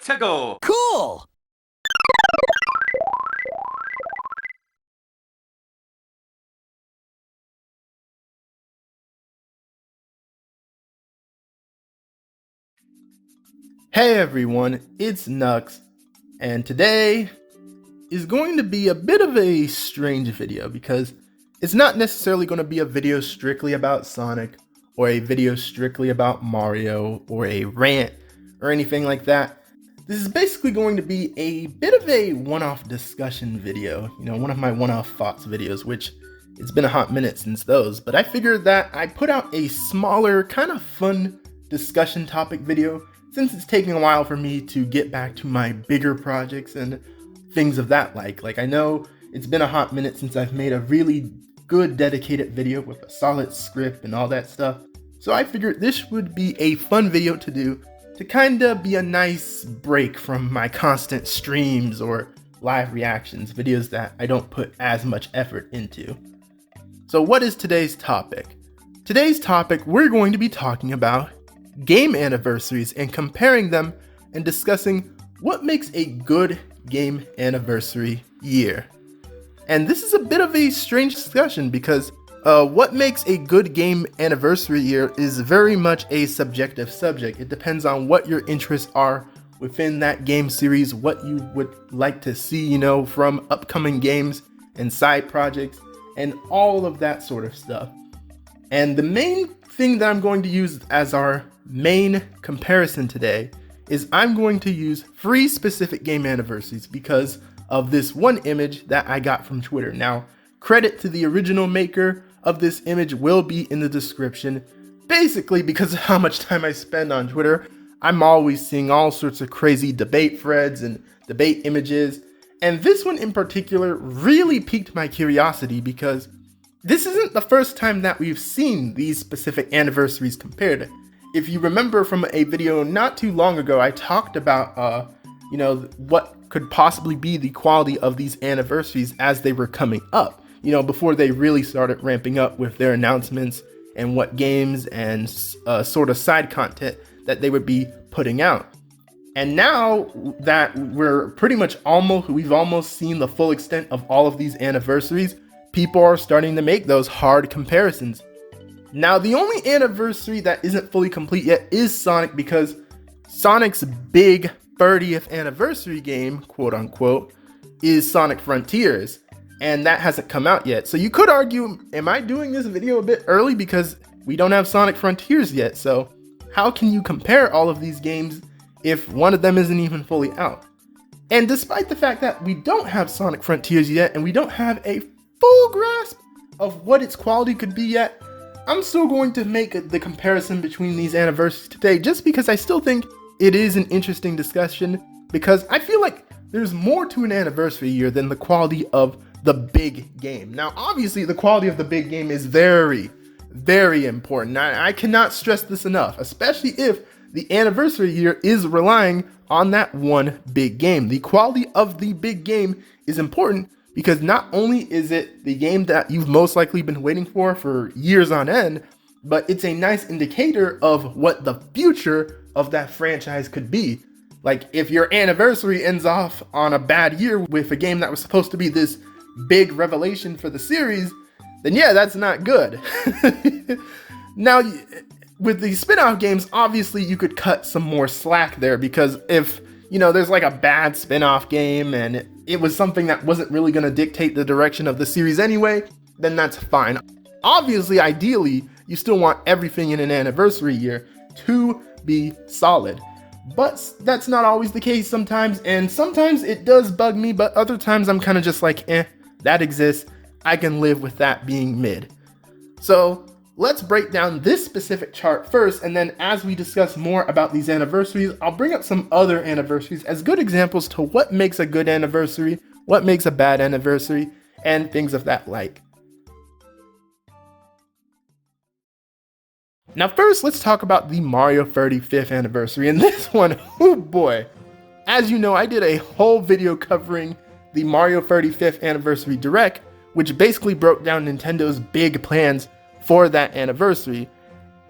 to go. Cool! Hey everyone, it's Nux, and today is going to be a bit of a strange video because it's not necessarily going to be a video strictly about Sonic or a video strictly about Mario or a rant or anything like that. This is basically going to be a bit of a one-off discussion video, one of my one-off thoughts videos, which it's been a hot minute since those, but I figured that I put out a smaller, kind of fun discussion topic video since it's taking a while for me to get back to my bigger projects and things of that like I know it's been a hot minute since I've made a really good dedicated video with a solid script and all that stuff. So I figured this would be a fun video to do to kind of be a nice break from my constant streams or live reactions, videos that I don't put as much effort into. So what is today's topic? Today's topic, we're going to be talking about game anniversaries and comparing them and discussing what makes a good game anniversary year. And this is a bit of a strange discussion because what makes a good game anniversary year is very much a subjective subject. It depends on what your interests are within that game series, what you would like to see, from upcoming games and side projects and all of that sort of stuff. And the main thing that I'm going to use as our main comparison today is I'm going to use 3 specific game anniversaries because of this one image that I got from Twitter. Now, credit to the original maker of this image will be in the description. Basically, because of how much time I spend on Twitter, I'm always seeing all sorts of crazy debate threads and debate images. And this one in particular really piqued my curiosity because this isn't the first time that we've seen these specific anniversaries compared. If you remember from a video not too long ago, I talked about, what could possibly be the quality of these anniversaries as they were coming up, before they really started ramping up with their announcements and what games and sort of side content that they would be putting out. And now that we're pretty much we've almost seen the full extent of all of these anniversaries, people are starting to make those hard comparisons. Now, the only anniversary that isn't fully complete yet is Sonic, because Sonic's big 30th anniversary game, quote unquote, is Sonic Frontiers, and that hasn't come out yet. So you could argue, am I doing this video a bit early because we don't have Sonic Frontiers yet? So how can you compare all of these games if one of them isn't even fully out? And despite the fact that we don't have Sonic Frontiers yet and we don't have a full grasp of what its quality could be yet, I'm still going to make the comparison between these anniversaries today just because I still think it is an interesting discussion, because I feel like there's more to an anniversary year than the quality of the big game. Now, obviously, the quality of the big game is very, very important. I cannot stress this enough, especially if the anniversary year is relying on that one big game. The quality of the big game is important because not only is it the game that you've most likely been waiting for years on end, but it's a nice indicator of what the future of that franchise could be. Like, if your anniversary ends off on a bad year with a game that was supposed to be this big revelation for the series, then yeah, that's not good. Now, with the spin-off games, obviously you could cut some more slack there, because if there's like a bad spin-off game and it was something that wasn't really going to dictate the direction of the series anyway, then that's fine. Obviously, ideally, you still want everything in an anniversary year to be solid. But that's not always the case sometimes, and sometimes it does bug me, but other times I'm kind of just like, that exists. I can live with that being mid. So let's break down this specific chart first, and then as we discuss more about these anniversaries, I'll bring up some other anniversaries as good examples to what makes a good anniversary, what makes a bad anniversary, and things of that like. Now first, let's talk about the Mario 35th anniversary, and this one, oh boy. As you know, I did a whole video covering the Mario 35th anniversary direct, which basically broke down Nintendo's big plans for that anniversary.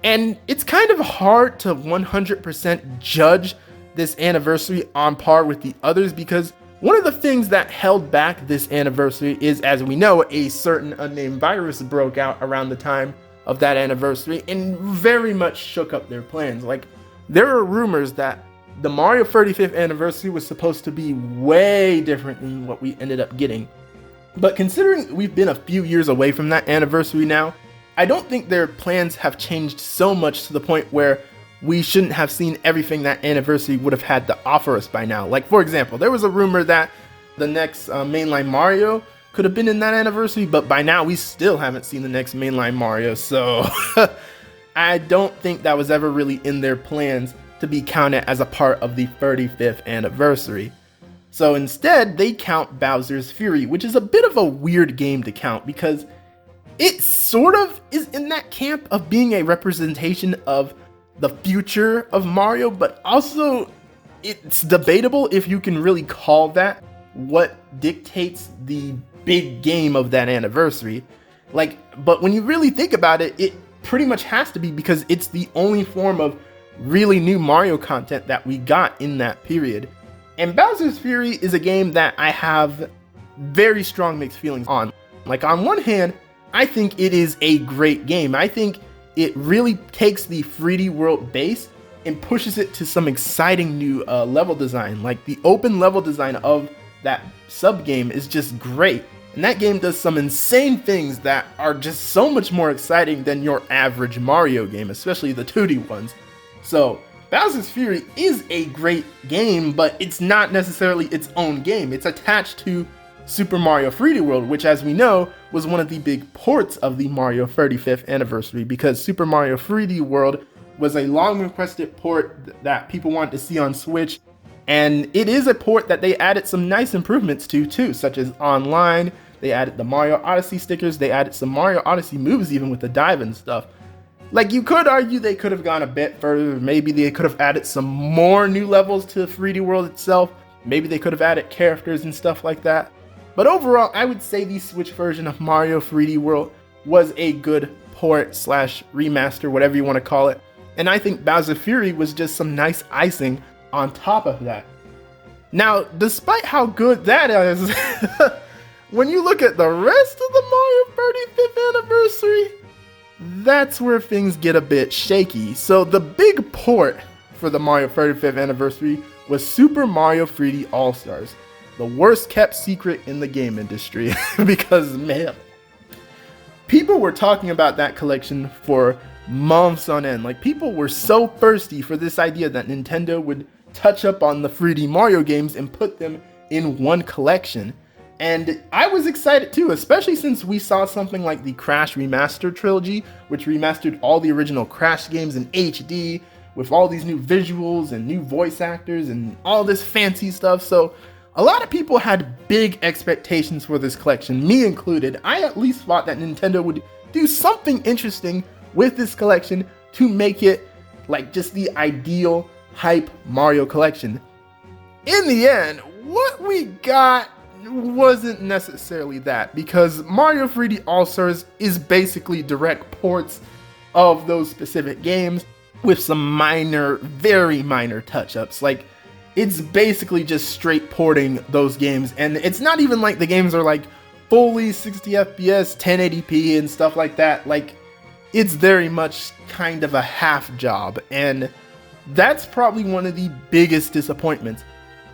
And it's kind of hard to 100% judge this anniversary on par with the others, because one of the things that held back this anniversary is, as we know, a certain unnamed virus broke out around the time of that anniversary and very much shook up their plans. Like, there are rumors that the Mario 35th anniversary was supposed to be way different than what we ended up getting. But considering we've been a few years away from that anniversary now, I don't think their plans have changed so much to the point where we shouldn't have seen everything that anniversary would have had to offer us by now. Like, for example, there was a rumor that the next mainline Mario could have been in that anniversary, but by now we still haven't seen the next mainline Mario, so I don't think that was ever really in their plans to be counted as a part of the 35th anniversary. So instead, they count Bowser's Fury, which is a bit of a weird game to count because it sort of is in that camp of being a representation of the future of Mario, but also it's debatable if you can really call that what dictates the big game of that anniversary. Like, but when you really think about it, it pretty much has to be, because it's the only form of really new Mario content that we got in that period. And Bowser's Fury is a game that I have very strong mixed feelings on. Like, on one hand, I think it is a great game. I think it really takes the 3D world base and pushes it to some exciting new level design. Like, the open level design of that sub game is just great. And that game does some insane things that are just so much more exciting than your average Mario game, especially the 2D ones. So Bowser's Fury is a great game, but it's not necessarily its own game. It's attached to Super Mario 3D World, which, as we know, was one of the big ports of the Mario 35th anniversary, because Super Mario 3D World was a long requested port that people wanted to see on Switch, and it is a port that they added some nice improvements to too, such as online. They added the Mario Odyssey stickers, they added some Mario Odyssey moves even with the dive and stuff. Like, you could argue they could have gone a bit further. Maybe they could have added some more new levels to the 3D world itself. Maybe they could have added characters and stuff like that. But overall, I would say the Switch version of Mario 3D World was a good port slash remaster, whatever you want to call it. And I think Bowser Fury was just some nice icing on top of that. Now, despite how good that is, when you look at the rest of the Mario 35th anniversary, that's where things get a bit shaky. So the big port for the Mario 35th anniversary was Super Mario 3D All-Stars, the worst kept secret in the game industry, because, man, people were talking about that collection for months on end. Like, people were so thirsty for this idea that Nintendo would touch up on the 3D Mario games and put them in one collection. And I was excited too, especially since we saw something like the Crash Remastered trilogy, which remastered all the original Crash games in HD with all these new visuals and new voice actors and all this fancy stuff. So a lot of people had big expectations for this collection, me included. I at least thought that Nintendo would do something interesting with this collection to make it like just the ideal hype Mario collection. In the end, what we got wasn't necessarily that, because Mario 3D All-Stars is basically direct ports of those specific games with some minor, very minor touch-ups. Like, it's basically just straight porting those games, and it's not even like the games are like fully 60 FPS, 1080p and stuff like that. Like, it's very much kind of a half job, and that's probably one of the biggest disappointments.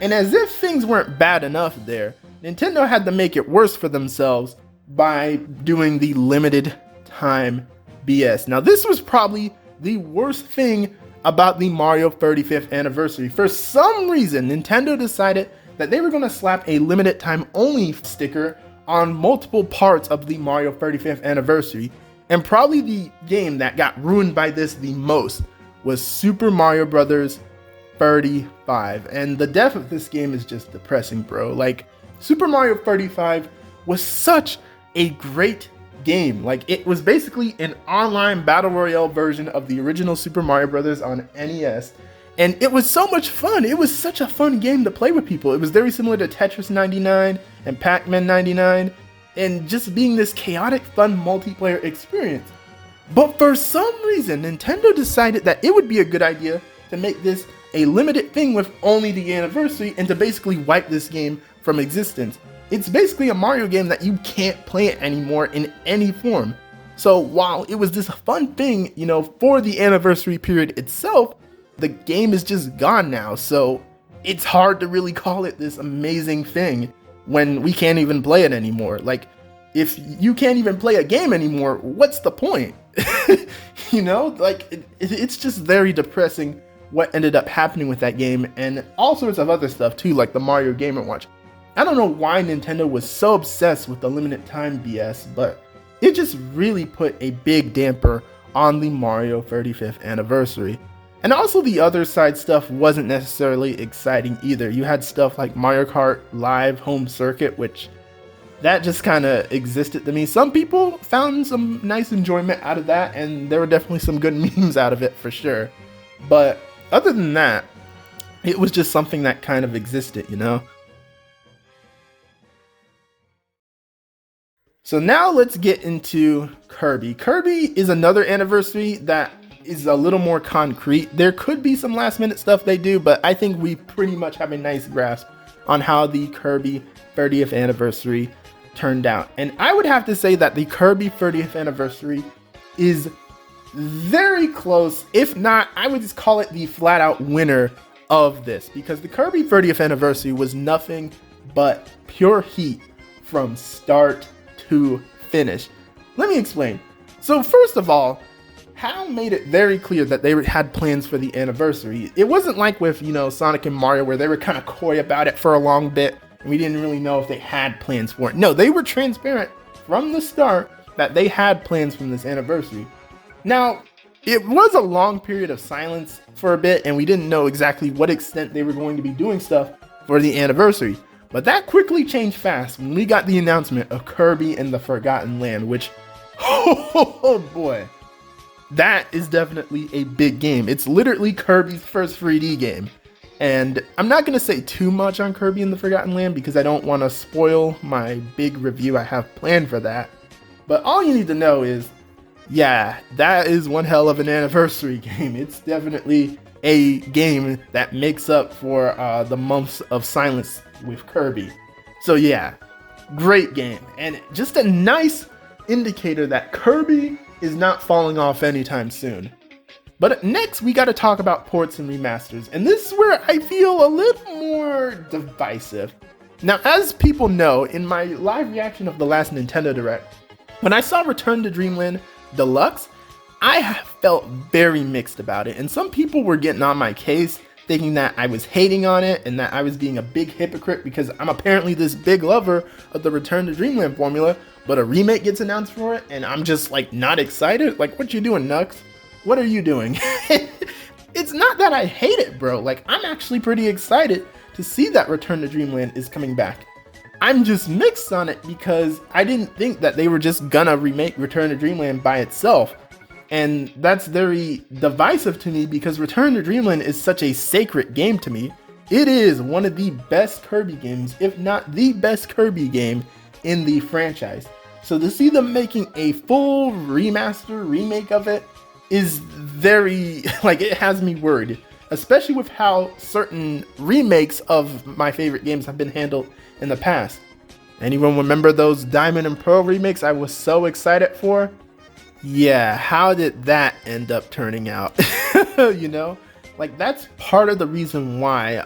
And as if things weren't bad enough there, Nintendo had to make it worse for themselves by doing the limited time BS. Now, this was probably the worst thing about the Mario 35th anniversary. For some reason, Nintendo decided that they were going to slap a limited time only sticker on multiple parts of the Mario 35th anniversary. And probably the game that got ruined by this the most was Super Mario Bros. 35. And the death of this game is just depressing, bro. Like, Super Mario 35 was such a great game. Like, it was basically an online battle royale version of the original Super Mario Bros. On NES. And it was so much fun. It was such a fun game to play with people. It was very similar to Tetris 99 and Pac-Man 99. And just being this chaotic, fun multiplayer experience. But for some reason, Nintendo decided that it would be a good idea to make this a limited thing with only the anniversary and to basically wipe this game from existence. It's basically a Mario game that you can't play it anymore in any form. So while it was this fun thing, you know, for the anniversary period itself, the game is just gone now. So it's hard to really call it this amazing thing when we can't even play it anymore. Like, if you can't even play a game anymore, what's the point? You know, like it's just very depressing what ended up happening with that game, and all sorts of other stuff too, like the Mario Game & Watch. I don't know why Nintendo was so obsessed with the limited time BS, but it just really put a big damper on the Mario 35th anniversary. And also the other side stuff wasn't necessarily exciting either. You had stuff like Mario Kart Live Home Circuit, which that just kind of existed to me. Some people found some nice enjoyment out of that, and there were definitely some good memes out of it for sure. But other than that, it was just something that kind of existed, you know? So now let's get into Kirby. Kirby is another anniversary that is a little more concrete. There could be some last minute stuff they do, but I think we pretty much have a nice grasp on how the Kirby 30th anniversary turned out. And I would have to say that the Kirby 30th anniversary is very close. If not, I would just call it the flat out winner of this, because the Kirby 30th anniversary was nothing but pure heat from start to finish. Let me explain. So first of all, HAL made it very clear that they had plans for the anniversary. It wasn't like with, you know, Sonic and Mario, where they were kind of coy about it for a long bit and we didn't really know if they had plans for it. No, they were transparent from the start that they had plans from this anniversary. Now, it was a long period of silence for a bit, and we didn't know exactly what extent they were going to be doing stuff for the anniversary. But that quickly changed fast when we got the announcement of Kirby and the Forgotten Land, which, oh boy, that is definitely a big game. It's literally Kirby's first 3D game. And I'm not going to say too much on Kirby and the Forgotten Land because I don't want to spoil my big review I have planned for that. But all you need to know is, yeah, that is one hell of an anniversary game. It's definitely a game that makes up for the months of silence with Kirby. So yeah, great game. And just a nice indicator that Kirby is not falling off anytime soon. But next, we got to talk about ports and remasters, and this is where I feel a little more divisive. Now, as people know, in my live reaction of the last Nintendo Direct, when I saw Return to Dreamland Deluxe, I felt very mixed about it, and some people were getting on my case, thinking that I was hating on it and that I was being a big hypocrite because I'm apparently this big lover of the Return to Dreamland formula, but a remake gets announced for it, and I'm just like not excited. Like, what you doing, Nux? What are you doing? It's not that I hate it, bro. Like, I'm actually pretty excited to see that Return to Dreamland is coming back. I'm just mixed on it because I didn't think that they were just gonna remake Return to Dreamland by itself. And that's very divisive to me because Return to Dreamland is such a sacred game to me. It is one of the best Kirby games, if not the best Kirby game in the franchise. So to see them making a full remaster, remake of it, is very, like, it has me worried, especially with how certain remakes of my favorite games have been handled in the past. Anyone remember those Diamond and Pearl remakes I was so excited for? Yeah, how did that end up turning out? You know, like, that's part of the reason why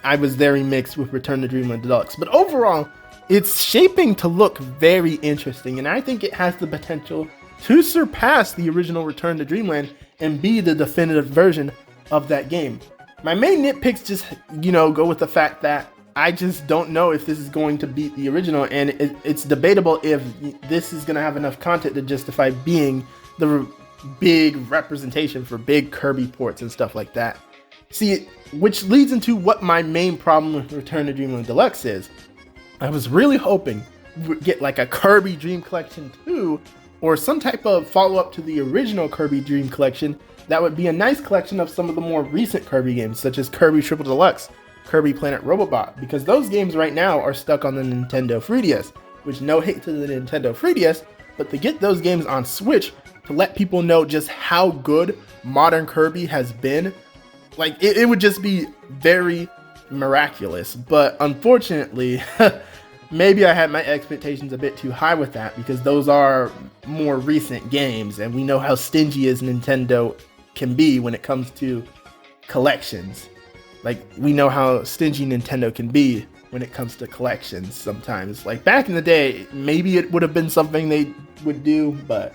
I was very mixed with Return to Dreamland Deluxe. But overall, it's shaping to look very interesting, and I think it has the potential to surpass the original Return to Dreamland and be the definitive version of that game. My main nitpicks just, you know, go with the fact that I just don't know if this is going to beat the original, and it's debatable if this is going to have enough content to justify being the big representation for big Kirby ports and stuff like that. See, which leads into what my main problem with Return to Dreamland Deluxe is. I was really hoping we'd get like a Kirby Dream Collection 2 or some type of follow-up to the original Kirby Dream Collection that would be a nice collection of some of the more recent Kirby games, such as Kirby Triple Deluxe, Kirby Planet Robobot, because those games right now are stuck on the Nintendo 3DS, which, no hate to the Nintendo 3DS, but to get those games on Switch, to let people know just how good modern Kirby has been, Like, it would just be very miraculous. But unfortunately, maybe I had my expectations a bit too high with that, because those are more recent games, and we know how stingy as Nintendo can be when it comes to collections. Like, we know how stingy Nintendo can be when it comes to collections sometimes. Like, back in the day, maybe it would have been something they would do, but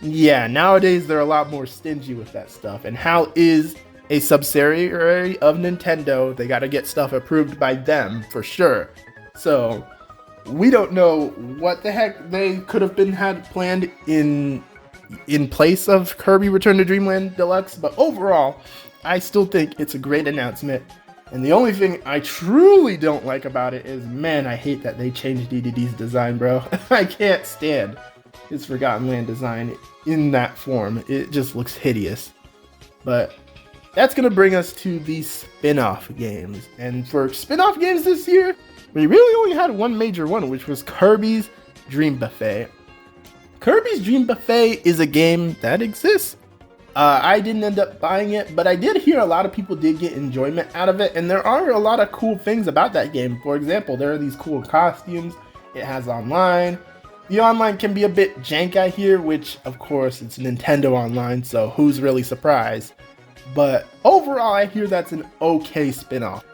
yeah, nowadays they're a lot more stingy with that stuff. And HAL is a subsidiary of Nintendo. They got to get stuff approved by them for sure. So we don't know what the heck they could have had planned in place of Kirby Return to Dreamland Deluxe, but overall, I still think it's a great announcement. And the only thing I truly don't like about it is, man, I hate that they changed DDD's design, bro. I can't stand his Forgotten Land design in that form. It just looks hideous. But that's going to bring us to the spin-off games. And for spin-off games this year, we really only had one major one, which was Kirby's Dream Buffet. Kirby's Dream Buffet is a game that exists. I didn't end up buying it, but I did hear a lot of people did get enjoyment out of it, and there are a lot of cool things about that game. For example, there are these cool costumes. It has online. The online can be a bit jank, I hear, which, of course, it's Nintendo Online, so who's really surprised? But overall, I hear that's an okay spin-off,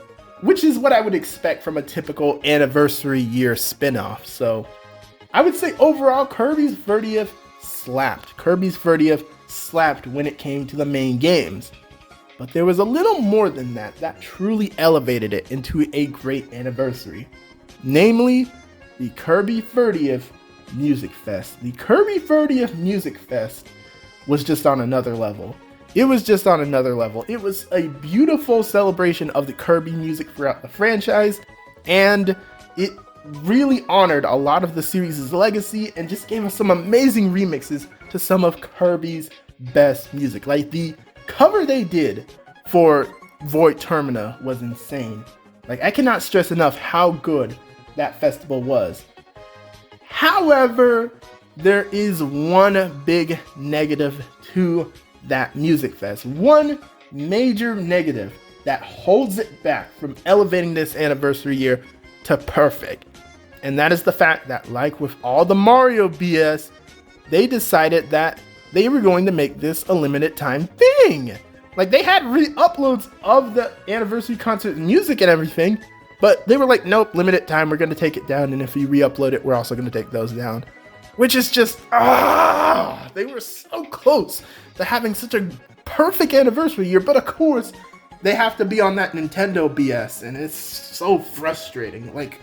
which is what I would expect from a typical anniversary year spin-off. So I would say overall, Kirby's 30th slapped. Kirby's 30th slapped when it came to the main games. But there was a little more than that truly elevated it into a great anniversary. Namely, the Kirby 30th Music Fest. The Kirby 30th Music Fest was just on another level. It was just on another level. It was a beautiful celebration of the Kirby music throughout the franchise, and it really honored a lot of the series' legacy and just gave us some amazing remixes to some of Kirby's best music. Like, the cover they did for 𝗿𝗲𝗳𝗲𝗄 was insane. Like, I cannot stress enough how good that festival was. However, there is one big negative to that music fest. One major negative that holds it back from elevating this anniversary year to perfect. And that is the fact that, like with all the Mario BS, they decided that they were going to make this a limited time thing. Like, they had re-uploads of the anniversary concert music and everything, but they were like, nope, limited time, we're going to take it down, and if we re-upload it, we're also going to take those down. Which is just, they were so close to having such a perfect anniversary year, but of course, they have to be on that Nintendo BS, and it's so frustrating. Like,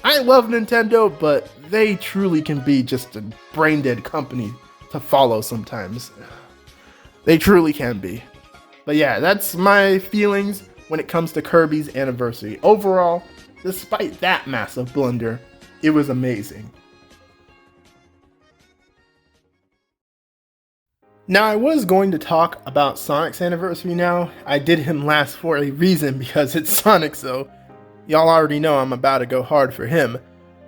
I love Nintendo, but they truly can be just a brain-dead company to follow sometimes. They truly can be. But yeah, that's my feelings when it comes to Kirby's anniversary. Overall, despite that massive blunder, it was amazing. Now, I was going to talk about Sonic's anniversary now. I did him last for a reason, because it's Sonic, so y'all already know I'm about to go hard for him.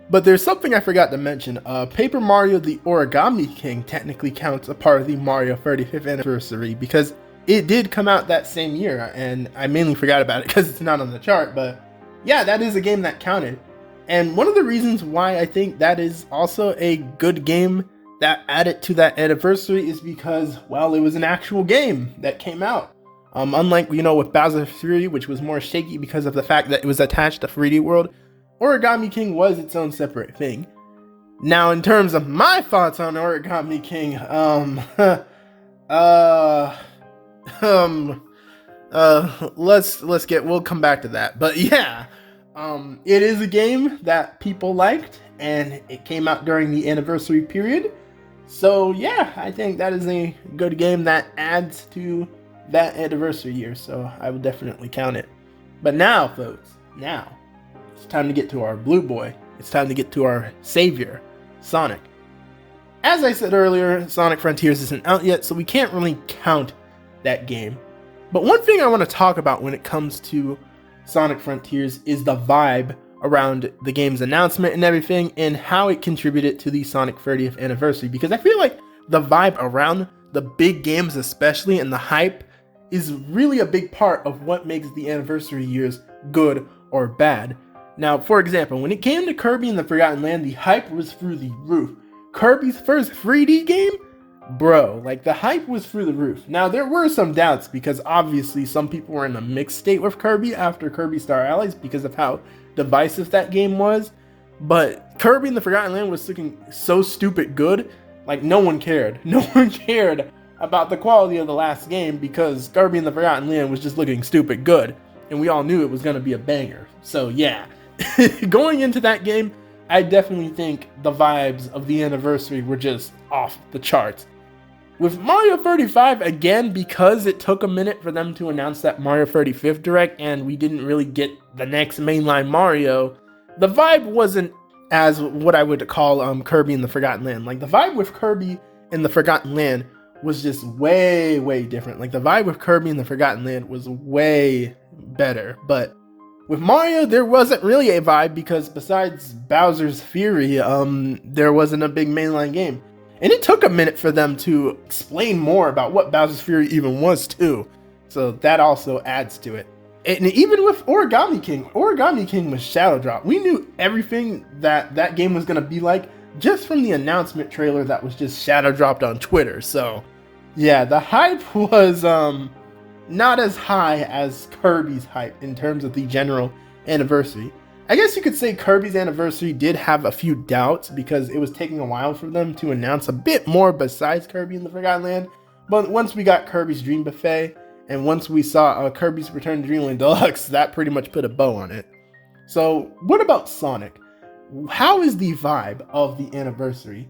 But there's something I forgot to mention. Paper Mario the Origami King technically counts a part of the Mario 35th anniversary, because it did come out that same year, and I mainly forgot about it because it's not on the chart, but yeah, that is a game that counted. And one of the reasons why I think that is also a good game that added to that anniversary is because, well, it was an actual game that came out. Unlike, with Bowser Fury, which was more shaky because of the fact that it was attached to 3D World, Origami King was its own separate thing. Now, in terms of my thoughts on Origami King, we'll come back to that. But yeah, it is a game that people liked, and it came out during the anniversary period. So yeah, I think that is a good game that adds to that anniversary year, so I would definitely count it. But now, folks, it's time to get to our blue boy. It's time to get to our savior, Sonic. As I said earlier, Sonic Frontiers isn't out yet, so we can't really count that game. But one thing I want to talk about when it comes to Sonic Frontiers is the vibe around the game's announcement and everything, and how it contributed to the Sonic 30th anniversary, because I feel like the vibe around the big games especially, and the hype, is really a big part of what makes the anniversary years good or bad. Now, for example, when it came to Kirby and the Forgotten Land, the hype was through the roof. Kirby's first 3D game? Bro, like the hype was through the roof. Now, there were some doubts because obviously some people were in a mixed state with Kirby after Kirby Star Allies because of how divisive that game was. But Kirby and the Forgotten Land was looking so stupid good, like no one cared. No one cared about the quality of the last game because Kirby and the Forgotten Land was just looking stupid good. And we all knew it was going to be a banger. So yeah, going into that game, I definitely think the vibes of the anniversary were just off the charts. With Mario 35, again, because it took a minute for them to announce that Mario 35th Direct and we didn't really get the next mainline Mario, the vibe wasn't as what I would call Kirby and the Forgotten Land. Like the vibe with Kirby and the Forgotten Land was just way, way different. Like the vibe with Kirby and the Forgotten Land was way better. But with Mario, there wasn't really a vibe because besides Bowser's Fury, there wasn't a big mainline game. And it took a minute for them to explain more about what Bowser's Fury even was too. So that also adds to it. And even with Origami King was shadow dropped. We knew everything that game was going to be like just from the announcement trailer that was just shadow dropped on Twitter. So yeah, the hype was not as high as Kirby's hype in terms of the general anniversary. I guess you could say Kirby's anniversary did have a few doubts because it was taking a while for them to announce a bit more besides Kirby and the Forgotten Land. But once we got Kirby's Dream Buffet and once we saw Kirby's Return to Dreamland Deluxe, that pretty much put a bow on it. So what about Sonic? How is the vibe of the anniversary?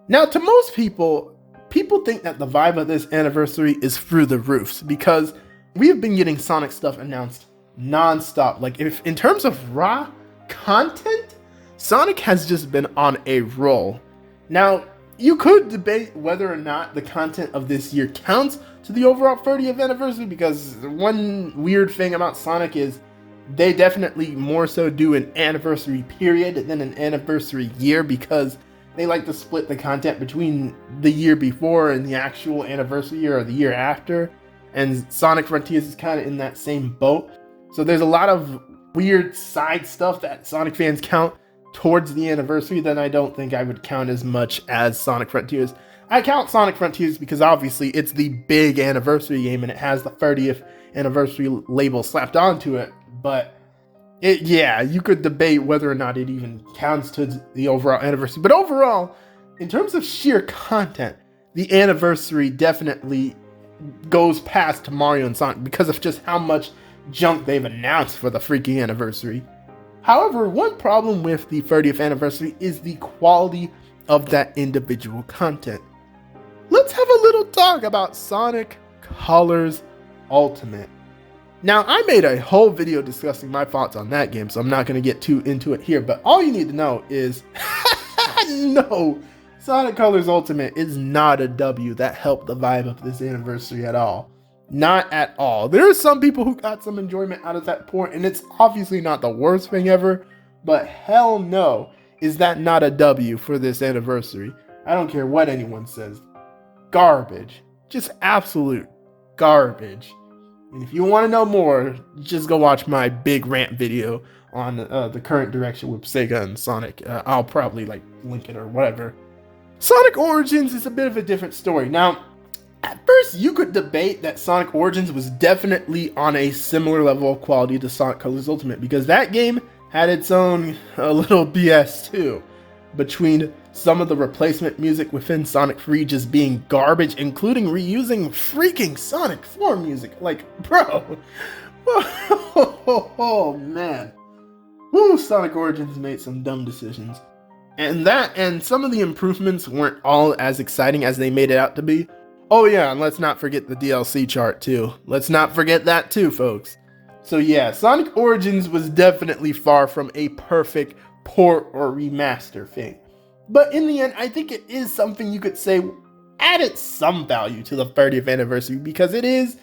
Now, to most people think that the vibe of this anniversary is through the roofs because we have been getting Sonic stuff announced non-stop. Like if in terms of raw content, Sonic has just been on a roll. Now, you could debate whether or not the content of this year counts to the overall 30th anniversary because one weird thing about Sonic is they definitely more so do an anniversary period than an anniversary year because they like to split the content between the year before and the actual anniversary year or the year after. And Sonic Frontiers is kind of in that same boat. So there's a lot of weird side stuff that Sonic fans count towards the anniversary that I don't think I would count as much as Sonic Frontiers. I count Sonic Frontiers because obviously it's the big anniversary game and it has the 30th anniversary label slapped onto it. But yeah, you could debate whether or not it even counts to the overall anniversary. But overall, in terms of sheer content, the anniversary definitely goes past Mario and Sonic because of just how much junk they've announced for the freaking anniversary. However, one problem with the 30th anniversary is the quality of that individual content. Let's have a little talk about Sonic Colors Ultimate. Now, I made a whole video discussing my thoughts on that game, so I'm not going to get too into it here, but all you need to know is, no, Sonic Colors Ultimate is not a W that helped the vibe of this anniversary at all. Not at all. There are some people who got some enjoyment out of that point, and it's obviously not the worst thing ever, but hell no, is that not a W for this anniversary. I don't care what anyone says. Garbage. Just absolute garbage. And if you want to know more, just go watch my big rant video on the current direction with Sega and Sonic. I'll probably link it or whatever. Sonic Origins is a bit of a different story. Now, at first you could debate that Sonic Origins was definitely on a similar level of quality to Sonic Colors Ultimate because that game had its own little BS too. Between some of the replacement music within Sonic 3 just being garbage, including reusing freaking Sonic 4 music. Like, bro. Oh, man. Woo, Sonic Origins made some dumb decisions. And some of the improvements weren't all as exciting as they made it out to be. Oh yeah, and let's not forget the DLC chart too. Let's not forget that too, folks. So yeah, Sonic Origins was definitely far from a perfect port or remaster thing. But in the end, I think it is something you could say added some value to the 30th anniversary because it is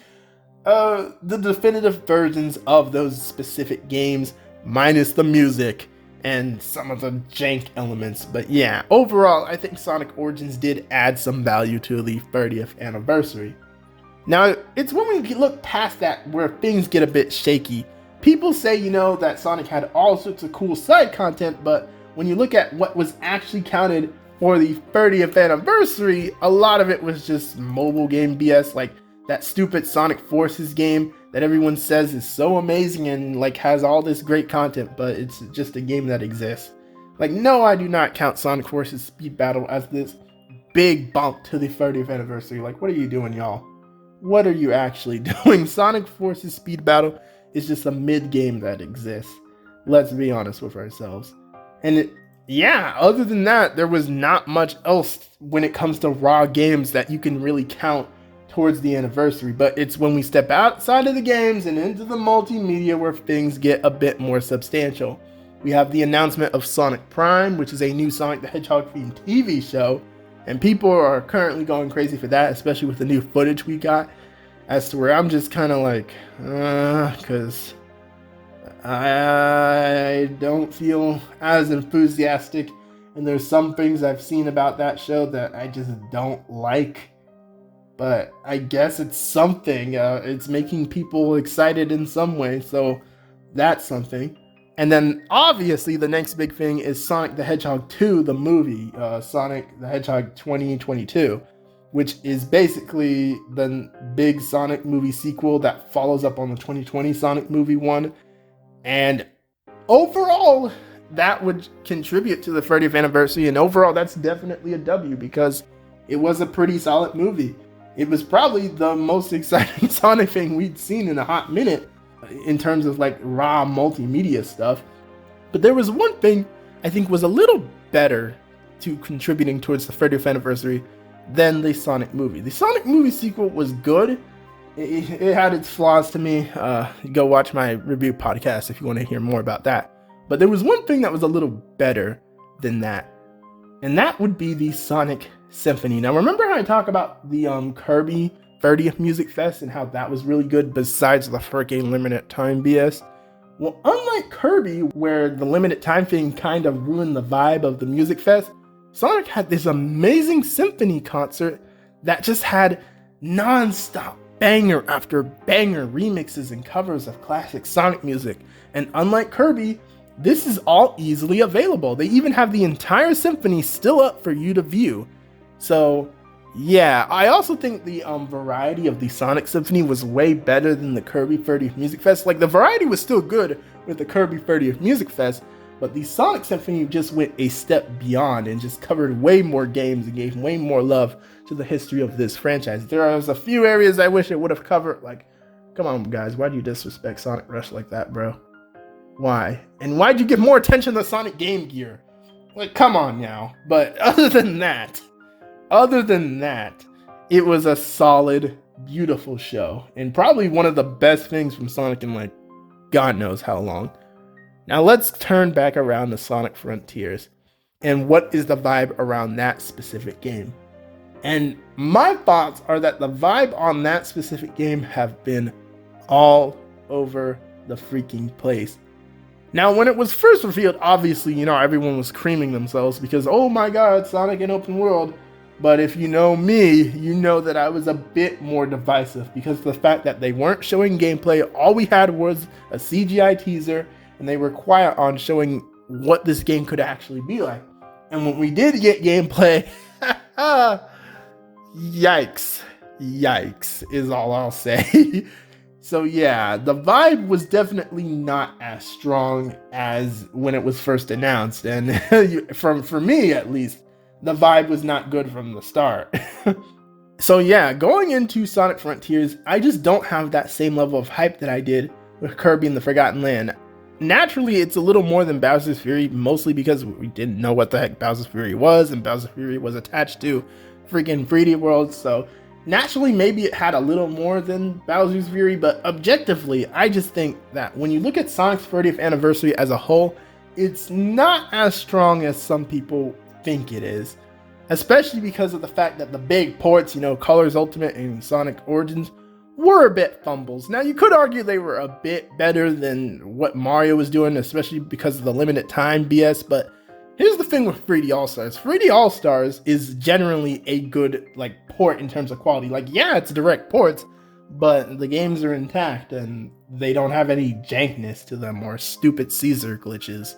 the definitive versions of those specific games minus the music and some of the jank elements. But yeah, overall, I think Sonic Origins did add some value to the 30th anniversary. Now, it's when we look past that where things get a bit shaky. People say, you know, that Sonic had all sorts of cool side content, but when you look at what was actually counted for the 30th anniversary, a lot of it was just mobile game BS, like that stupid Sonic Forces game that everyone says is so amazing and like has all this great content, but it's just a game that exists. Like, no, I do not count Sonic Forces Speed Battle as this big bump to the 30th anniversary. Like, what are you doing, y'all? What are you actually doing? Sonic Forces Speed Battle is just a mid-game that exists. Let's be honest with ourselves. And yeah, other than that, there was not much else when it comes to raw games that you can really count towards the anniversary. But it's when we step outside of the games and into the multimedia where things get a bit more substantial. We have the announcement of Sonic Prime, which is a new Sonic the Hedgehog themed TV show. And people are currently going crazy for that, especially with the new footage we got. As to where I'm just kind of like, because I don't feel as enthusiastic. And there's some things I've seen about that show that I just don't like. But I guess it's something. It's making people excited in some way. So that's something. And then obviously the next big thing is Sonic the Hedgehog 2, the movie, Sonic the Hedgehog 2022, which is basically the big Sonic movie sequel that follows up on the 2020 Sonic movie 1. And overall, that would contribute to the 30th anniversary. And overall, that's definitely a W because it was a pretty solid movie. It was probably the most exciting Sonic thing we'd seen in a hot minute in terms of like raw multimedia stuff. But there was one thing I think was a little better to contributing towards the 30th anniversary than the Sonic movie. The Sonic movie sequel was good. It had its flaws to me. Go watch my review podcast if you want to hear more about that. But there was one thing that was a little better than that, and that would be the Sonic Symphony. Now, remember how I talk about the Kirby 30th Music Fest and how that was really good besides the freaking limited time BS? Well, unlike Kirby, where the limited time thing kind of ruined the vibe of the Music Fest, Sonic had this amazing symphony concert that just had non-stop banger after banger remixes and covers of classic Sonic music. And unlike Kirby, this is all easily available. They even have the entire symphony still up for you to view. So yeah, I also think the variety of the Sonic Symphony was way better than the Kirby 30th Music Fest. Like, the variety was still good with the Kirby 30th Music Fest, but the Sonic Symphony just went a step beyond and just covered way more games and gave way more love to the history of this franchise. There was a few areas I wish it would have covered. Like, come on guys, why do you disrespect Sonic Rush like that, bro? Why? And why'd you give more attention to Sonic Game Gear? Like, come on now. But other than that, it was a solid, beautiful show. And probably one of the best things from Sonic in like, God knows how long. Now let's turn back around to Sonic Frontiers. And what is the vibe around that specific game? And my thoughts are that the vibe on that specific game have been all over the freaking place. Now, when it was first revealed, obviously, you know, everyone was creaming themselves because, oh my God, Sonic in open world. But if you know me, you know that I was a bit more divisive because of the fact that they weren't showing gameplay. All we had was a CGI teaser, and they were quiet on showing what this game could actually be like. And when we did get gameplay, yikes is all I'll say. So yeah, the vibe was definitely not as strong as when it was first announced. And for me, at least, the vibe was not good from the start. So yeah, going into Sonic Frontiers, I just don't have that same level of hype that I did with Kirby and the Forgotten Land. Naturally, it's a little more than Bowser's Fury, mostly because we didn't know what the heck Bowser's Fury was, and Bowser's Fury was attached to freaking 3D World, so naturally, maybe it had a little more than Bowser's Fury, but objectively, I just think that when you look at Sonic's 30th anniversary as a whole, it's not as strong as some people think it is. Especially because of the fact that the big ports, you know, Colors Ultimate and Sonic Origins, were a bit fumbles. Now, you could argue they were a bit better than what Mario was doing, especially because of the limited time BS, but here's the thing with 3D All-Stars. 3D All-Stars is generally a good, like, port in terms of quality. Like, yeah, it's direct ports, but the games are intact and they don't have any jankness to them or stupid Caesar glitches.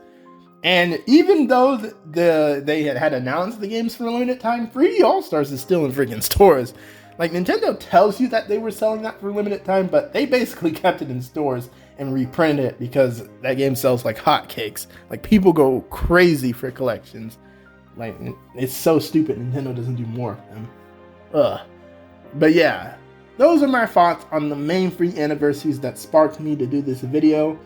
And even though they had announced the games for a limited time, 3D All-Stars is still in freaking stores. Like, Nintendo tells you that they were selling that for a limited time, but they basically kept it in stores and reprinted it because that game sells like hotcakes. Like, people go crazy for collections. Like, it's so stupid Nintendo doesn't do more of them. Ugh. But yeah, those are my thoughts on the main 3 anniversaries that sparked me to do this video.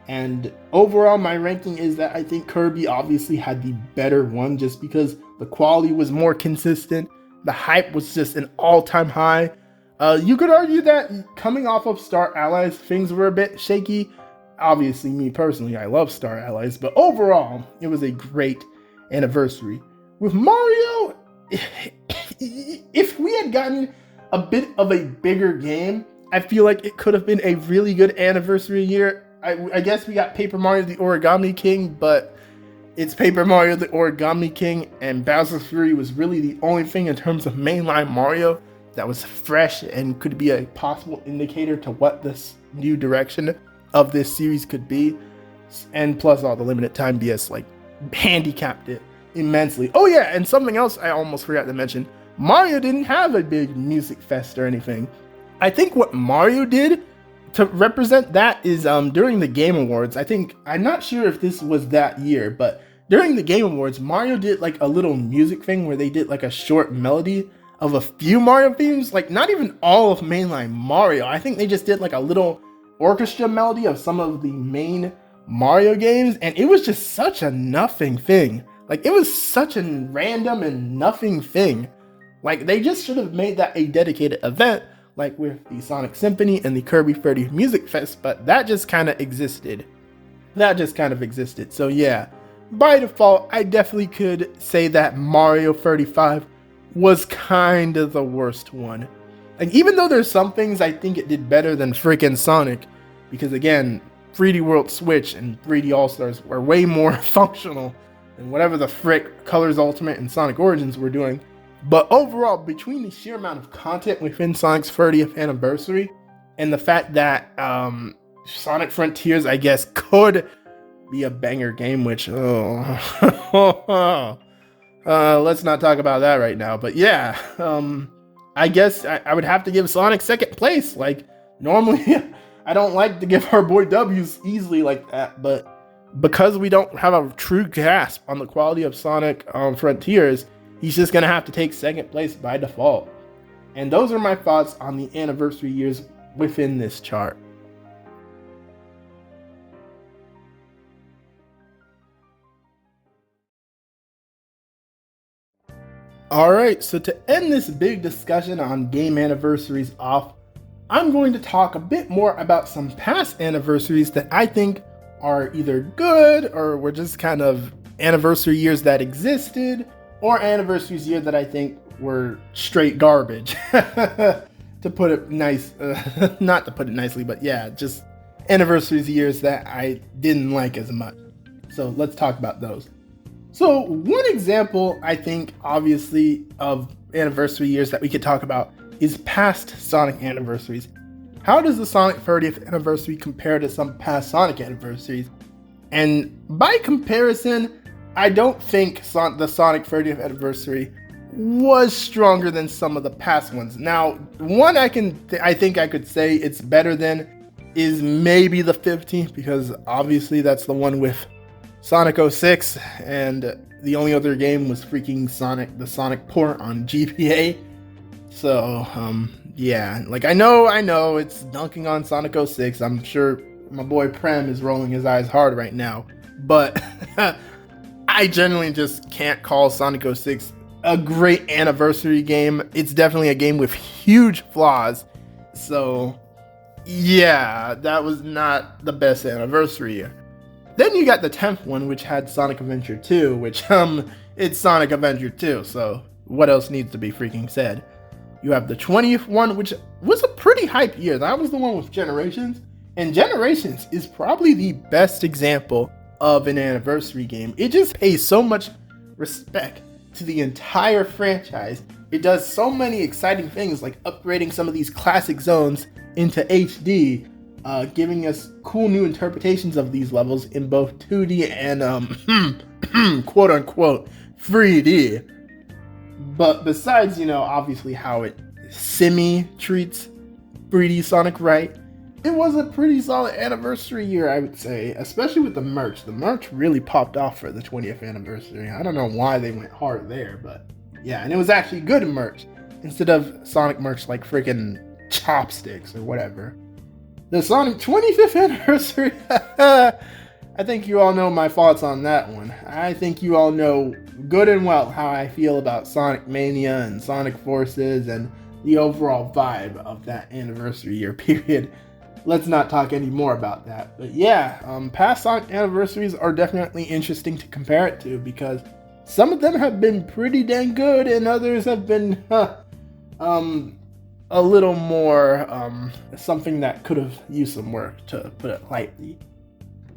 And overall, my ranking is that I think Kirby obviously had the better one just because the quality was more consistent. The hype was just an all-time high. You could argue that coming off of Star Allies, things were a bit shaky. Obviously, me personally, I love Star Allies, but overall, it was a great anniversary. With Mario, if we had gotten a bit of a bigger game, I feel like it could have been a really good anniversary year. I guess we got Paper Mario the Origami King, but it's Paper Mario the Origami King, and Bowser's Fury was really the only thing in terms of mainline Mario that was fresh and could be a possible indicator to what this new direction of this series could be. And plus all the limited time BS like handicapped it immensely. Oh yeah, and something else I almost forgot to mention. Mario didn't have a big music fest or anything. I think what Mario did to represent that is during the Game Awards. I'm not sure if this was that year, but during the Game Awards, Mario did like a little music thing where they did like a short melody of a few Mario themes, like not even all of mainline Mario. I think they just did like a little orchestra melody of some of the main Mario games, and it was just such a nothing thing. Like, it was such a random and nothing thing. Like, they just should have made that a dedicated event, like with the Sonic Symphony and the Kirby 30th Music Fest, but that just kind of existed. So yeah, by default, I definitely could say that Mario 35 was kind of the worst one. Like, even though there's some things I think it did better than freaking Sonic, because again, 3D World Switch and 3D All-Stars were way more functional than whatever the frick Colors Ultimate and Sonic Origins were doing. But overall, between the sheer amount of content within Sonic's 30th anniversary and the fact that Sonic Frontiers, I guess, could be a banger game, which, let's not talk about that right now. But yeah, I guess I would have to give Sonic second place. Like, normally, I don't like to give our boy W's easily like that, but because we don't have a true grasp on the quality of Sonic Frontiers, he's just gonna have to take second place by default. And those are my thoughts on the anniversary years within this chart. Alright, so to end this big discussion on game anniversaries off, I'm going to talk a bit more about some past anniversaries that I think are either good or were just kind of anniversary years that existed, or anniversaries year that I think were straight garbage. To put it nice, not to put it nicely, but yeah, just anniversaries years that I didn't like as much. So let's talk about those. So one example, I think, obviously, of anniversary years that we could talk about is past Sonic anniversaries. How does the Sonic 30th anniversary compare to some past Sonic anniversaries? And by comparison, I don't think the Sonic 30th anniversary was stronger than some of the past ones. Now, one I think I could say it's better than is maybe the 15th, because obviously that's the one with Sonic 06, and the only other game was freaking the Sonic port on GBA. So, yeah, like I know it's dunking on Sonic 06. I'm sure my boy Prem is rolling his eyes hard right now, but I generally just can't call Sonic 06 a great anniversary game. It's definitely a game with huge flaws. So, yeah, that was not the best anniversary year. Then you got the 10th one, which had Sonic Adventure 2, which, it's Sonic Adventure 2, so what else needs to be freaking said? You have the 20th one, which was a pretty hype year. That was the one with Generations, and Generations is probably the best example of an anniversary game. It just pays so much respect to the entire franchise. It does so many exciting things, like upgrading some of these classic zones into HD, giving us cool new interpretations of these levels in both 2D and quote unquote 3D. But besides, obviously how it semi-treats 3D Sonic right, it was a pretty solid anniversary year, I would say, especially with the merch. The merch really popped off for the 20th anniversary. I don't know why they went hard there, but yeah, and it was actually good merch instead of Sonic merch like freaking chopsticks or whatever. The Sonic 25th anniversary, I think you all know my thoughts on that one. I think you all know good and well how I feel about Sonic Mania and Sonic Forces and the overall vibe of that anniversary year period. Let's not talk any more about that. But yeah, past Sonic anniversaries are definitely interesting to compare it to because some of them have been pretty dang good and others have been a little more something that could have used some work, to put it lightly.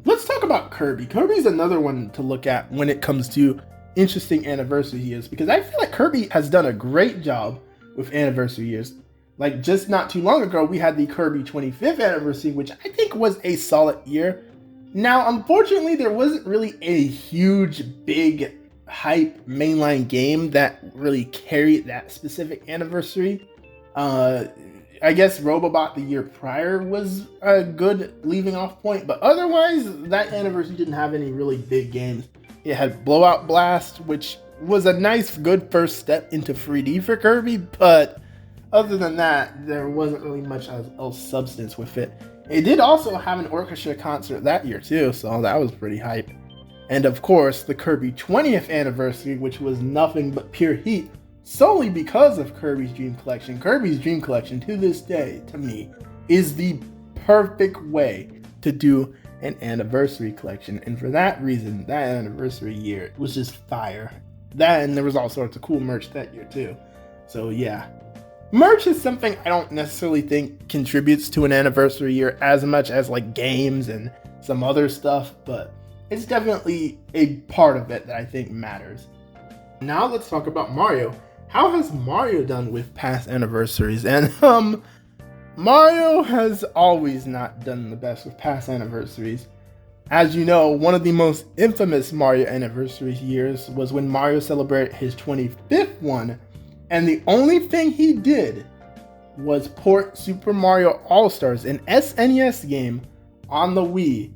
Let's talk about Kirby. Kirby's another one to look at when it comes to interesting anniversary years because I feel like Kirby has done a great job with anniversary years. Like just not too long ago, we had the Kirby 25th anniversary, which I think was a solid year. Now, unfortunately, there wasn't really a huge, big, hype mainline game that really carried that specific anniversary. I guess Robobot the year prior was a good leaving off point, but otherwise, that anniversary didn't have any really big games. It had Blowout Blast, which was a nice, good first step into 3D for Kirby, but other than that, there wasn't really much else substance with it. It did also have an orchestra concert that year too, so that was pretty hype. And of course, the Kirby 20th anniversary, which was nothing but pure heat, solely because of Kirby's Dream Collection. Kirby's Dream Collection, to this day, to me, is the perfect way to do an anniversary collection. And for that reason, that anniversary year was just fire. That, and there was all sorts of cool merch that year too. So yeah. Merch is something I don't necessarily think contributes to an anniversary year as much as like games and some other stuff, but it's definitely a part of it that I think matters. Now let's talk about Mario. How has Mario done with past anniversaries? And Mario has always not done the best with past anniversaries. As you know, one of the most infamous Mario anniversary years was when Mario celebrated his 25th one, and the only thing he did was port Super Mario All-Stars, an SNES game, on the Wii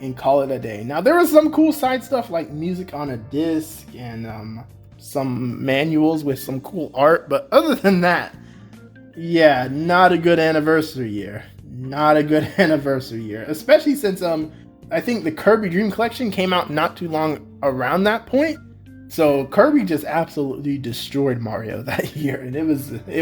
and call it a day. Now, there was some cool side stuff like music on a disc and some manuals with some cool art, but other than that, yeah, not a good anniversary year. Not a good anniversary year, especially since I think the Kirby Dream Collection came out not too long around that point. So Kirby just absolutely destroyed Mario that year, and it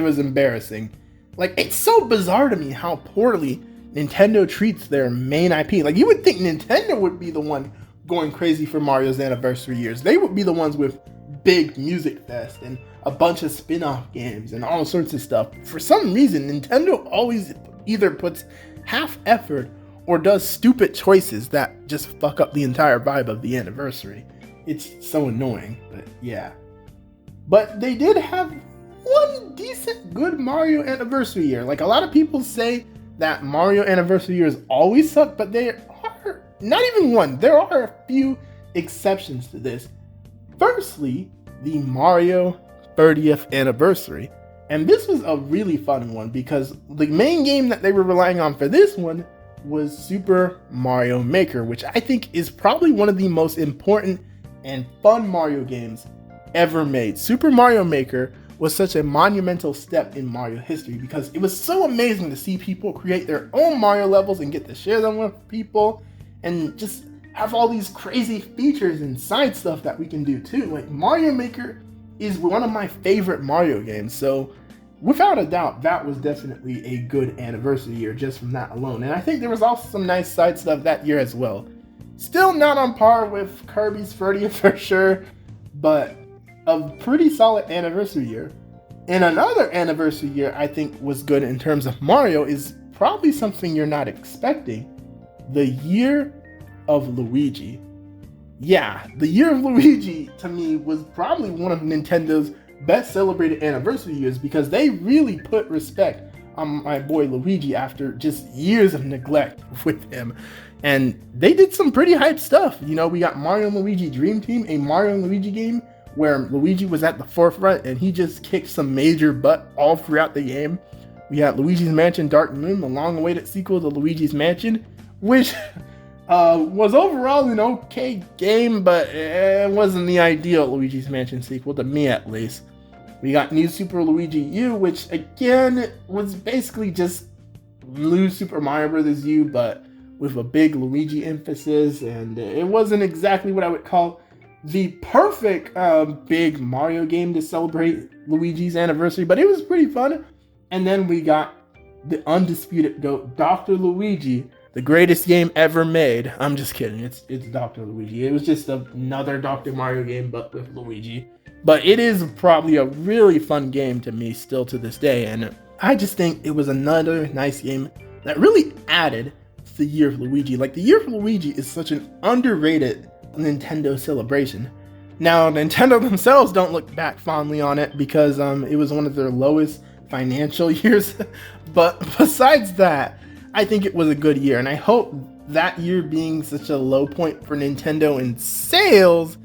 was embarrassing. Like, it's so bizarre to me how poorly Nintendo treats their main IP. Like, you would think Nintendo would be the one going crazy for Mario's anniversary years. They would be the ones with big music fest and a bunch of spin-off games and all sorts of stuff. For some reason, Nintendo always either puts half effort or does stupid choices that just fuck up the entire vibe of the anniversary. It's so annoying, but yeah. But they did have one decent good Mario anniversary year. Like, a lot of people say that Mario anniversary years always suck, but there are not even one. There are a few exceptions to this. Firstly, the Mario 30th anniversary. And this was a really fun one because the main game that they were relying on for this one was Super Mario Maker, which I think is probably one of the most important and fun Mario games ever made. Super Mario Maker was such a monumental step in Mario history because it was so amazing to see people create their own Mario levels and get to share them with people and just have all these crazy features and side stuff that we can do too. Like, Mario Maker is one of my favorite Mario games, so without a doubt, that was definitely a good anniversary year just from that alone. And I think there was also some nice side stuff that year as well. Still not on par with Kirby's 30th for sure, but a pretty solid anniversary year. And another anniversary year I think was good in terms of Mario is probably something you're not expecting. The year of Luigi. Yeah, the year of Luigi to me was probably one of Nintendo's best celebrated anniversary years because they really put respect on my boy Luigi after just years of neglect with him. And they did some pretty hype stuff. You know, we got Mario and Luigi Dream Team, a Mario and Luigi game where Luigi was at the forefront and he just kicked some major butt all throughout the game. We had Luigi's Mansion Dark Moon, the long-awaited sequel to Luigi's Mansion, which was overall an okay game, but it wasn't the ideal Luigi's Mansion sequel, to me at least. We got New Super Luigi U, which again was basically just New Super Mario Bros. U, but with a big Luigi emphasis, and it wasn't exactly what I would call the perfect big Mario game to celebrate Luigi's anniversary, but it was pretty fun. And then we got the undisputed GOAT, Dr. Luigi, the greatest game ever made. I'm just kidding, it's Dr. Luigi. It was just another Dr. Mario game, but with Luigi. But it is probably a really fun game to me still to this day, and I just think it was another nice game that really added to the Year of Luigi. Like, the Year of Luigi is such an underrated Nintendo celebration. Now, Nintendo themselves don't look back fondly on it because it was one of their lowest financial years. But besides that, I think it was a good year, and I hope that year being such a low point for Nintendo in sales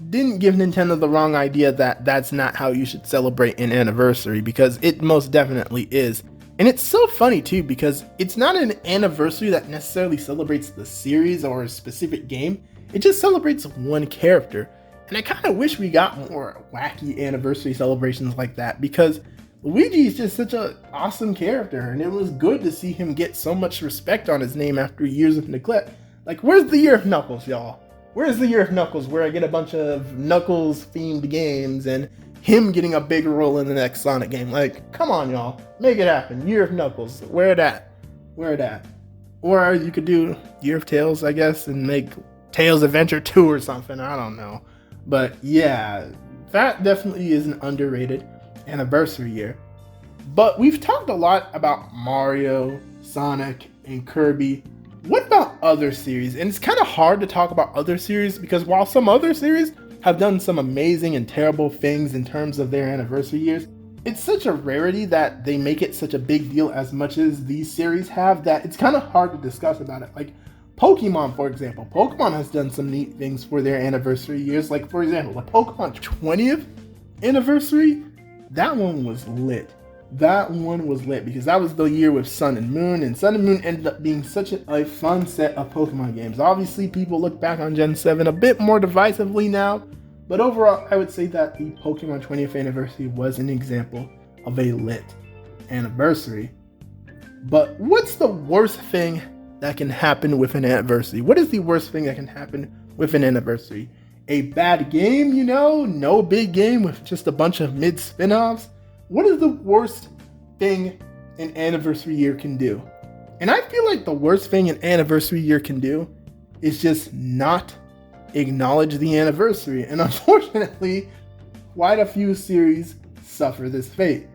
didn't give Nintendo the wrong idea that that's not how you should celebrate an anniversary, because it most definitely is. And it's so funny too, because it's not an anniversary that necessarily celebrates the series or a specific game. It just celebrates one character. And I kind of wish we got more wacky anniversary celebrations like that, because Luigi is just such an awesome character, and it was good to see him get so much respect on his name after years of neglect. Like, where's the Year of Knuckles, y'all? Where's the Year of Knuckles, where I get a bunch of Knuckles-themed games and him getting a big role in the next Sonic game? Like, come on, y'all. Make it happen. Year of Knuckles. Where it at? Where it at? Or you could do Year of Tails, I guess, and make Tails Adventure 2 or something. I don't know. But yeah, that definitely is an underrated anniversary year. But we've talked a lot about Mario, Sonic, and Kirby. What about other series? And it's kind of hard to talk about other series because while some other series have done some amazing and terrible things in terms of their anniversary years, it's such a rarity that they make it such a big deal as much as these series have that it's kind of hard to discuss about it. Like Pokemon, for example. Pokemon has done some neat things for their anniversary years. Like, for example, the Pokemon 20th anniversary, that one was lit. That one was lit because that was the year with Sun and Moon, and Sun and Moon ended up being such a fun set of Pokemon games. Obviously, people look back on Gen 7 a bit more divisively now, but overall, I would say that the Pokemon 20th anniversary was an example of a lit anniversary. But what's the worst thing that can happen with an anniversary? What is the worst thing that can happen with an anniversary? A bad game, you know? No big game with just a bunch of mid spin-offs? What is the worst thing an anniversary year can do? And I feel like the worst thing an anniversary year can do is just not acknowledge the anniversary. And unfortunately, quite a few series suffer this fate.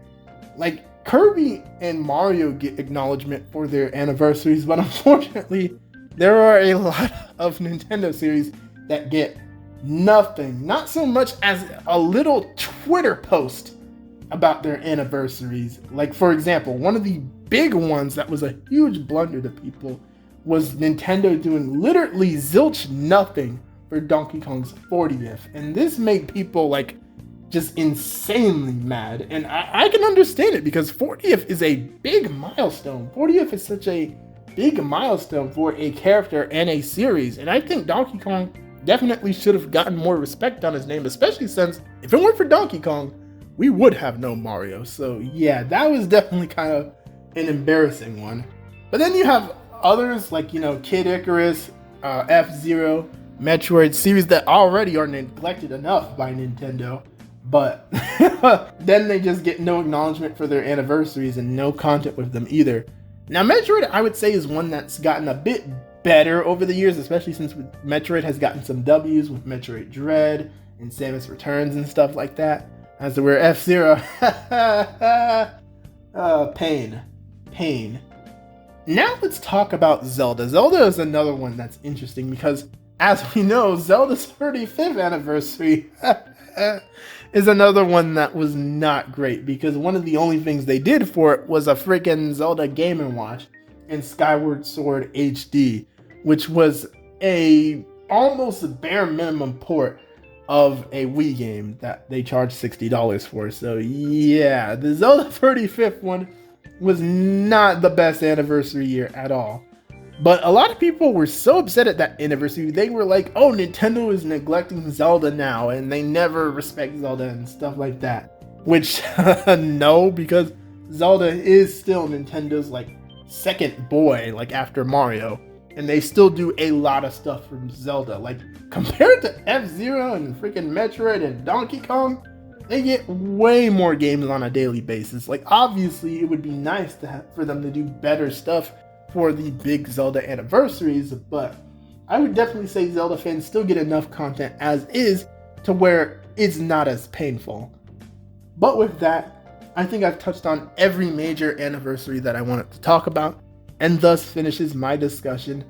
Like Kirby and Mario get acknowledgement for their anniversaries, but unfortunately, there are a lot of Nintendo series that get nothing, not so much as a little Twitter post about their anniversaries. Like, for example, one of the big ones that was a huge blunder to people was Nintendo doing literally zilch nothing for Donkey Kong's 40th. And this made people like just insanely mad. And I can understand it because 40th is a big milestone. 40th is such a big milestone for a character and a series. And I think Donkey Kong definitely should have gotten more respect on his name, especially since if it weren't for Donkey Kong, we would have no Mario. So yeah, that was definitely kind of an embarrassing one. But then you have others like, you know, Kid Icarus, F-Zero, Metroid, series that already are neglected enough by Nintendo. But then they just get no acknowledgement for their anniversaries and no content with them either. Now Metroid, I would say, is one that's gotten a bit better over the years, especially since Metroid has gotten some W's with Metroid Dread and Samus Returns and stuff like that. As to where F-Zero, pain. Now let's talk about Zelda. Zelda is another one that's interesting because as we know, Zelda's 35th anniversary is another one that was not great, because one of the only things they did for it was a freaking Zelda Game & Watch and Skyward Sword HD, which was a almost bare minimum port of a Wii game that they charged $60 for. So yeah, the Zelda 35th one was not the best anniversary year at all. But a lot of people were so upset at that anniversary. They were like, oh, Nintendo is neglecting Zelda now, and they never respect Zelda and stuff like that. Which, no, because Zelda is still Nintendo's like second boy, like after Mario. And they still do a lot of stuff from Zelda. Like, compared to F-Zero and freaking Metroid and Donkey Kong, they get way more games on a daily basis. Like, obviously, it would be nice for them to do better stuff for the big Zelda anniversaries, but I would definitely say Zelda fans still get enough content as is to where it's not as painful. But with that, I think I've touched on every major anniversary that I wanted to talk about, and thus finishes my discussion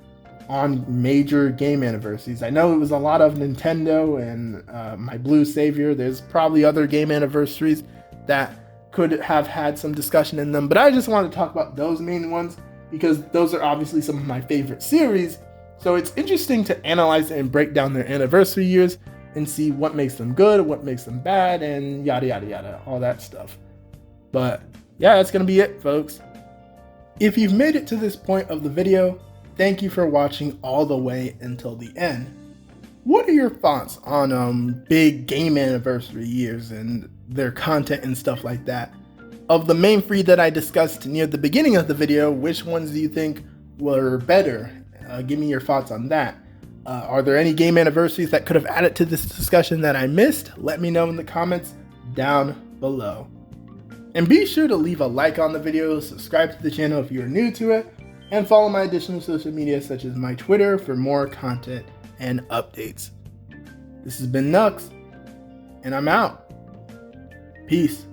on major game anniversaries. I know it was a lot of Nintendo and my Blue Savior. There's probably other game anniversaries that could have had some discussion in them, but I just wanted to talk about those main ones because those are obviously some of my favorite series. So it's interesting to analyze and break down their anniversary years and see what makes them good, what makes them bad, and yada yada yada, all that stuff. But yeah, that's gonna be it, folks. If you've made it to this point of the video, thank you for watching all the way until the end. What are your thoughts on big game anniversary years and their content and stuff like that? Of the main three that I discussed near the beginning of the video, which ones do you think were better? Give me your thoughts on that. Are there any game anniversaries that could have added to this discussion that I missed? Let me know in the comments down below. And be sure to leave a like on the video, subscribe to the channel if you're new to it, and follow my additional social media such as my Twitter for more content and updates. This has been 𝗧𝘂𝘀𝗶𝗰, and I'm out. Peace.